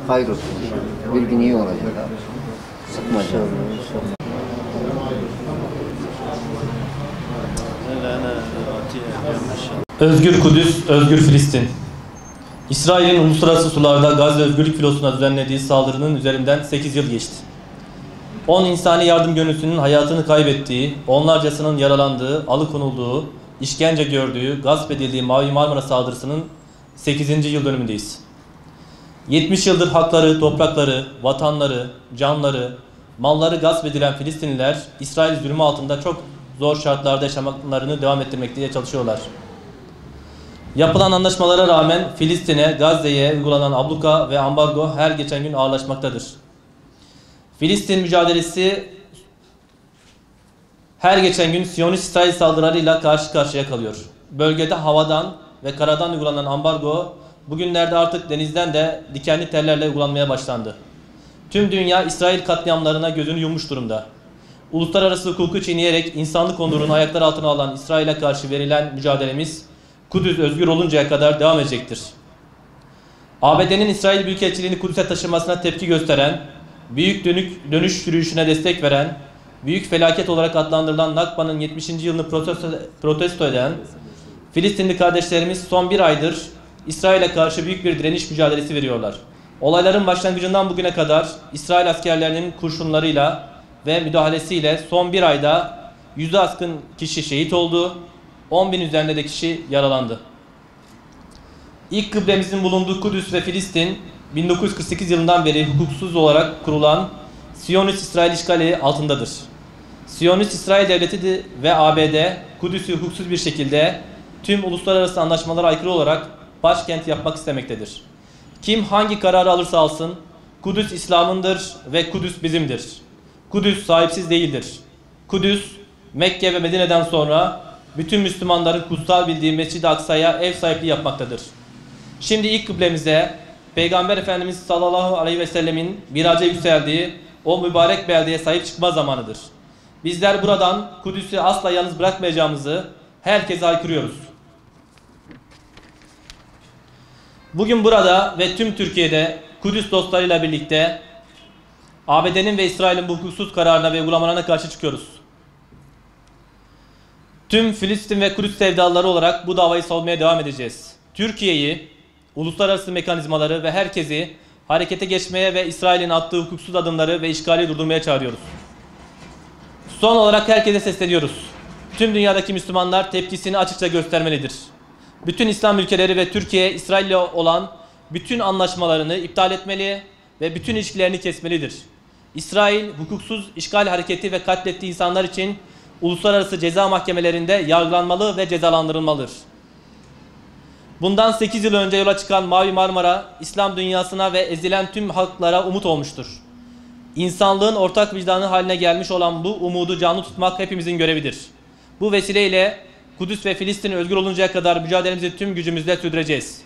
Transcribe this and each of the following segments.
hayır olsun. Bir gün iyi olacak abi. Sıkma canım. Özgür Kudüs, Özgür Filistin. İsrail'in uluslararası sularda Gazze Özgürlük Filosu'na düzenlediği saldırının üzerinden 8 yıl geçti. 10 insani yardım gönüllüsünün hayatını kaybettiği, onlarcasının yaralandığı, alıkonulduğu, işkence gördüğü, gasp edildiği Mavi Marmara saldırısının 8. yıl dönümündeyiz. 70 yıldır hakları, toprakları, vatanları, canları, malları gasp edilen Filistinliler, İsrail zulmü altında çok zor şartlarda yaşamalarını devam ettirmekte çalışıyorlar. Yapılan anlaşmalara rağmen Filistin'e, Gazze'ye uygulanan abluka ve ambargo her geçen gün ağırlaşmaktadır. Filistin mücadelesi her geçen gün Siyonist İsrail saldırılarıyla karşı karşıya kalıyor. Bölgede havadan ve karadan uygulanan ambargo bugünlerde artık denizden de dikenli tellerle uygulanmaya başlandı. Tüm dünya İsrail katliamlarına gözünü yummuş durumda. Uluslararası hukuku çiğneyerek insanlık onurunu ayaklar altına alan İsrail'e karşı verilen mücadelemiz Kudüs özgür oluncaya kadar devam edecektir. ABD'nin İsrail Büyükelçiliğini Kudüs'e taşımasına tepki gösteren, büyük dönüş yürüyüşüne destek veren, büyük felaket olarak adlandırılan Nakba'nın 70. yılını protesto eden Filistinli kardeşlerimiz son bir aydır İsrail'e karşı büyük bir direniş mücadelesi veriyorlar. Olayların başlangıcından bugüne kadar İsrail askerlerinin kurşunlarıyla ve müdahalesiyle son bir ayda 100'e aşkın kişi şehit oldu, 10.000 üzerinde de kişi yaralandı. İlk kıblemizin bulunduğu Kudüs ve Filistin, 1948 yılından beri hukuksuz olarak kurulan Siyonist İsrail işgali altındadır. Siyonist İsrail Devleti ve ABD, Kudüs'ü hukuksuz bir şekilde tüm uluslararası anlaşmalara aykırı olarak başkent yapmak istemektedir. Kim hangi kararı alırsa alsın, Kudüs İslam'ındır ve Kudüs bizimdir. Kudüs sahipsiz değildir. Kudüs, Mekke ve Medine'den sonra bütün Müslümanların kutsal bildiği Mescid-i Aksa'ya ev sahipliği yapmaktadır. Şimdi ilk kıblemize Peygamber Efendimiz sallallahu aleyhi ve sellemin miraca yükseldiği o mübarek beldeye sahip çıkma zamanıdır. Bizler buradan Kudüs'ü asla yalnız bırakmayacağımızı herkese haykırıyoruz. Bugün burada ve tüm Türkiye'de Kudüs dostlarıyla birlikte ABD'nin ve İsrail'in bu hukuksuz kararına ve uygulamalarına karşı çıkıyoruz. Tüm Filistin ve Kudüs sevdalıları olarak bu davayı savunmaya devam edeceğiz. Türkiye'yi, uluslararası mekanizmaları ve herkesi harekete geçmeye ve İsrail'in attığı hukuksuz adımları ve işgali durdurmaya çağırıyoruz. Son olarak herkese sesleniyoruz. Tüm dünyadaki Müslümanlar tepkisini açıkça göstermelidir. Bütün İslam ülkeleri ve Türkiye, İsrail ile olan bütün anlaşmalarını iptal etmeli ve bütün ilişkilerini kesmelidir. İsrail, hukuksuz işgal hareketi ve katlettiği insanlar için uluslararası ceza mahkemelerinde yargılanmalı ve cezalandırılmalıdır. Bundan 8 yıl önce yola çıkan Mavi Marmara, İslam dünyasına ve ezilen tüm halklara umut olmuştur. İnsanlığın ortak vicdanı haline gelmiş olan bu umudu canlı tutmak hepimizin görevidir. Bu vesileyle Kudüs ve Filistin özgür oluncaya kadar mücadelemizi tüm gücümüzle sürdüreceğiz.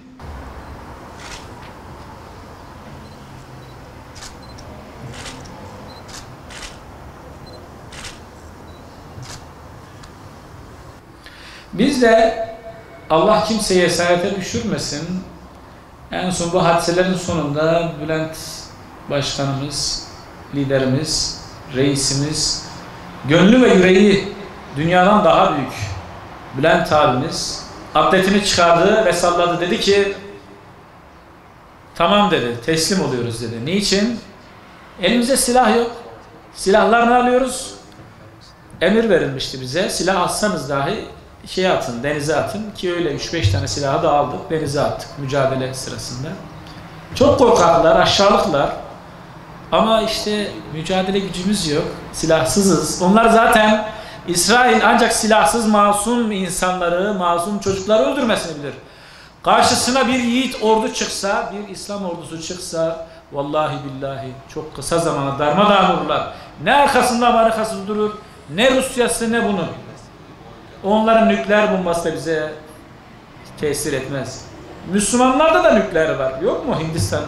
Biz de Allah kimseyi esarete düşürmesin. En son bu hadiselerin sonunda Bülent Başkanımız, liderimiz, reisimiz, gönlü ve yüreği dünyadan daha büyük Bülent abimiz atletini çıkardı ve salladı. Dedi ki tamam dedi, teslim oluyoruz dedi. Niçin? Elimizde silah yok. Silahlarını alıyoruz. Emir verilmişti bize. Silah atsanız dahi atın, denize atın ki öyle 3-5 tane silahı da aldık, denize attık mücadele sırasında. Çok korkaklar, aşağılıklar ama işte mücadele gücümüz yok, silahsızız. Onlar zaten İsrail ancak silahsız masum insanları, masum çocukları öldürmesini bilir. Karşısına bir yiğit ordu çıksa, bir İslam ordusu çıksa vallahi billahi çok kısa zamanda darmadağın olurlar. Ne arkasında Amerika'sı durur, ne Rusya'sı ne bunu. Onların nükleer bombası da bize tesir etmez. Müslümanlarda da nükleer var. Yok mu Hindistan'ın,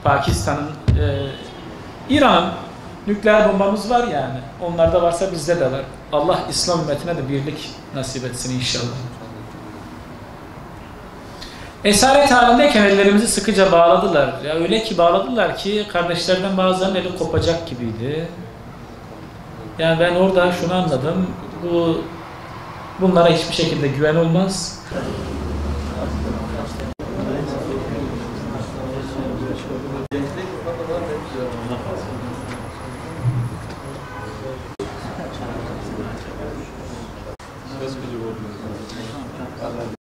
Pakistan'ın, İran'ın nükleer bombamız var yani. Onlarda varsa bizde de var. Allah İslam ümmetine de birlik nasip etsin inşallah. Esaret halindeyken ellerimizi sıkıca bağladılar. Ya öyle ki bağladılar ki kardeşlerden bazılarının eli kopacak gibiydi. Yani ben orada şunu anladım. Bunlara hiçbir şekilde güven olmaz.